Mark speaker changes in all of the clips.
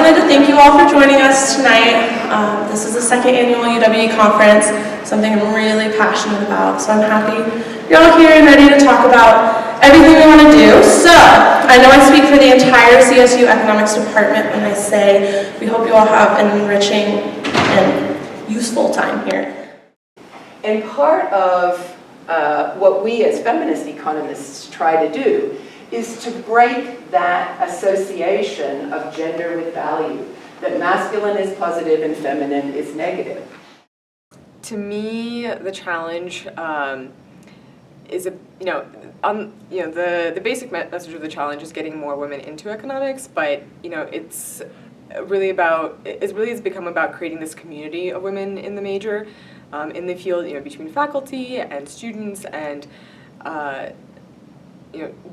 Speaker 1: wanted to thank you all for joining us tonight. This is the second annual UWE conference, something I'm really passionate about, so I'm happy you're all here and ready to talk about everything we want to do. So, I know I speak for the entire CSU Economics Department when I say we hope you all have an enriching and useful time here.
Speaker 2: And part of what we as feminist economists try to do is to break that association of gender with value, that masculine is positive and feminine is negative.
Speaker 3: To me, the challenge is the basic message of the challenge is getting more women into economics, but it's really become about creating this community of women in the major, in the field, between faculty and students, and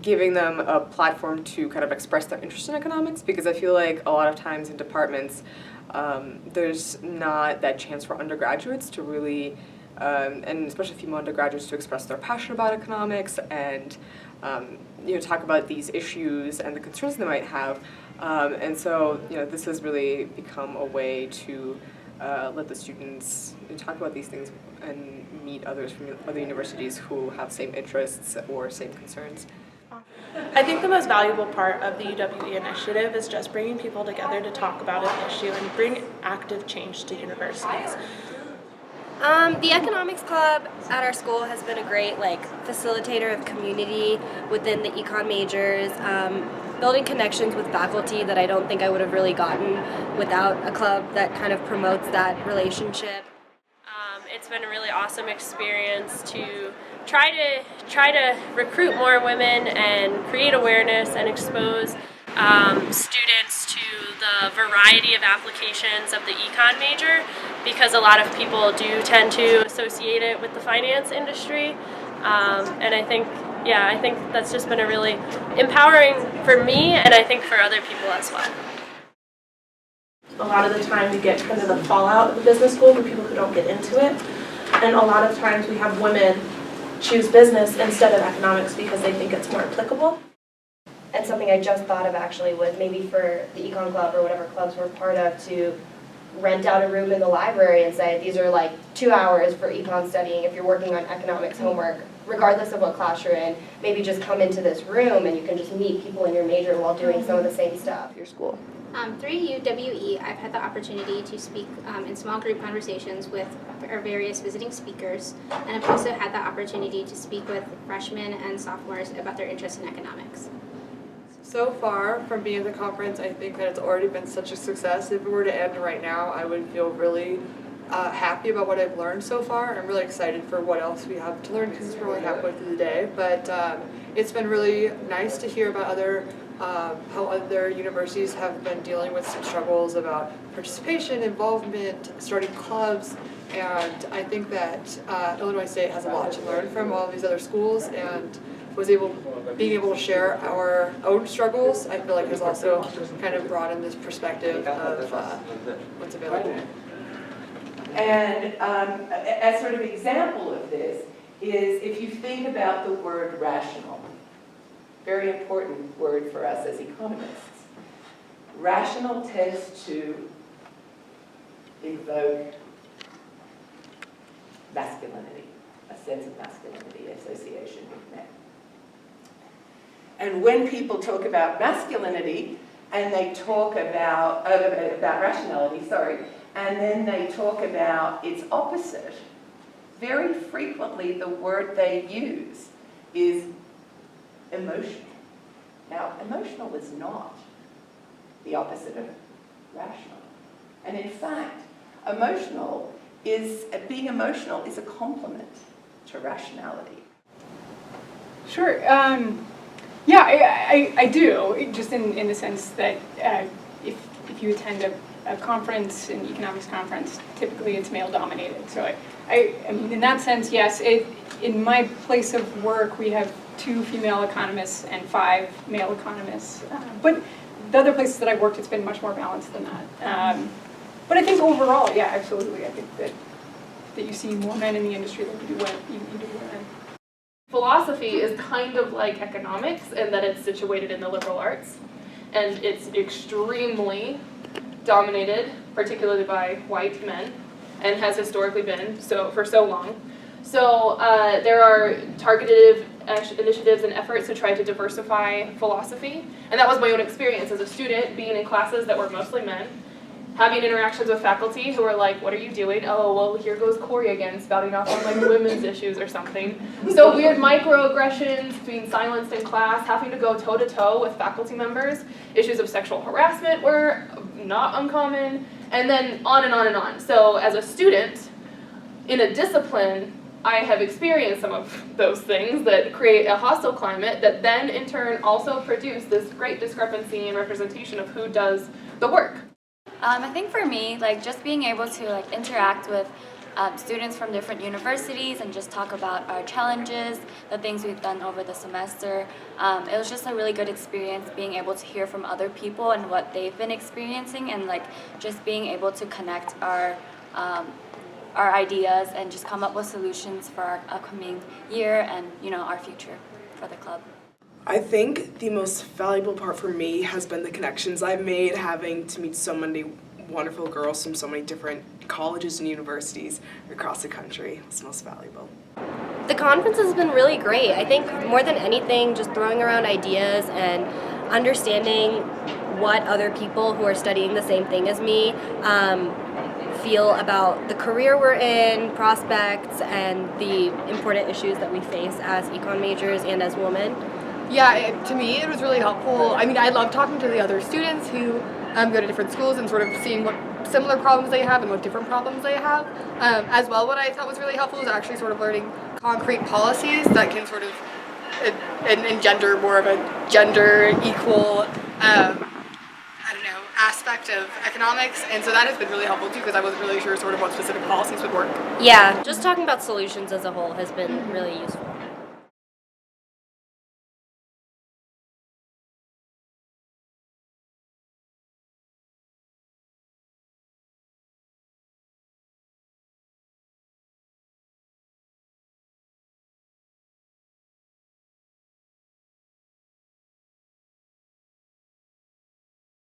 Speaker 3: giving them a platform to kind of express their interest in economics, because I feel like a lot of times in departments there's not that chance for undergraduates to really, and especially female undergraduates, to express their passion about economics and talk about these issues and the concerns they might have. And so this has really become a way to let the students talk about these things and meet others from other universities who have same interests or same concerns.
Speaker 1: I think the most valuable part of the UWE initiative is just bringing people together to talk about an issue and bring active change to universities.
Speaker 4: The Economics Club at our school has been a great facilitator of community within the econ majors, building connections with faculty that I don't think I would have really gotten without a club that kind of promotes that relationship.
Speaker 5: It's been a really awesome experience to try to recruit more women and create awareness and expose students to the variety of applications of the econ major, because a lot of people do tend to associate it with the finance industry, and I think that's just been a really empowering for me, and I think for other people as well.
Speaker 1: A lot of the time we get kind of the fallout of the business school for people who don't get into it, and a lot of times we have women choose business instead of economics because they think it's more applicable.
Speaker 4: And something I just thought of actually was maybe for the econ club or whatever clubs we're part of to rent out a room in the library and say these are 2 hours for econ studying if you're working on economics homework, regardless of what class you're in. Maybe just come into this room and you can just meet people in your major while doing some of the same stuff at your school.
Speaker 6: Through UWE, I've had the opportunity to speak in small group conversations with our various visiting speakers, and I've also had the opportunity to speak with freshmen and sophomores about their interest in economics.
Speaker 7: So far, from being at the conference, I think that it's already been such a success. If it were to end right now, I would feel really happy about what I've learned so far. I'm really excited for what else we have to learn because we're only halfway through the day. But it's been really nice to hear about how other universities have been dealing with some struggles about participation, involvement, starting clubs, and I think that Illinois State has a lot to learn from all of these other schools, and being able to share our own struggles, I feel like has also kind of broadened this perspective of what's available.
Speaker 2: And a sort of example of this is if you think about the word rational, very important word for us as economists. Rational tends to evoke masculinity, a sense of masculinity, association with men. And when people talk about masculinity and they talk about rationality, and then they talk about its opposite, very frequently the word they use is emotional. Now, emotional is not the opposite of rational. And in fact, being emotional is a complement to rationality.
Speaker 8: Sure. Yeah, I do, just in the sense that if you attend a conference, an economics conference, typically it's male-dominated. So I mean, in that sense, yes. In my place of work, we have 2 female economists and 5 male economists. But the other places that I've worked, it's been much more balanced than that. But I think overall, yeah, absolutely. I think that you see more men in the industry than you do women.
Speaker 9: Philosophy is kind of like economics in that it's situated in the liberal arts, and it's extremely dominated, particularly by white men, and has historically been so for so long. So there are targeted initiatives and efforts to try to diversify philosophy, and that was my own experience as a student, being in classes that were mostly men, having interactions with faculty who were like, what are you doing? Oh, well, here goes Corey again, spouting off on like women's issues or something. So weird microaggressions, being silenced in class, having to go toe-to-toe with faculty members. Issues of sexual harassment were not uncommon, and then on and on and on. So as a student, in a discipline, I have experienced some of those things that create a hostile climate that then in turn also produce this great discrepancy in representation of who does the work.
Speaker 10: I think for me, like just being able to like interact with students from different universities and just talk about our challenges, the things we've done over the semester. It was just a really good experience being able to hear from other people and what they've been experiencing, and like just being able to connect our ideas and just come up with solutions for our upcoming year and, you know, our future for the club.
Speaker 11: I think the most valuable part for me has been the connections I've made, having to meet so many wonderful girls from so many different colleges and universities across the country. It's most valuable.
Speaker 12: The conference has been really great. I think more than anything, just throwing around ideas and understanding what other people who are studying the same thing as me feel about the career we're in, prospects, and the important issues that we face as econ majors and as women.
Speaker 13: Yeah, to me it was really helpful. I mean, I love talking to the other students who go to different schools and sort of seeing what similar problems they have and what different problems they have. As well, what I thought was really helpful was actually sort of learning concrete policies that can sort of engender more of a gender equal aspect of economics, and so that has been really helpful too, because I wasn't really sure sort of what specific policies would work.
Speaker 12: Yeah, just talking about solutions as a whole has been really useful.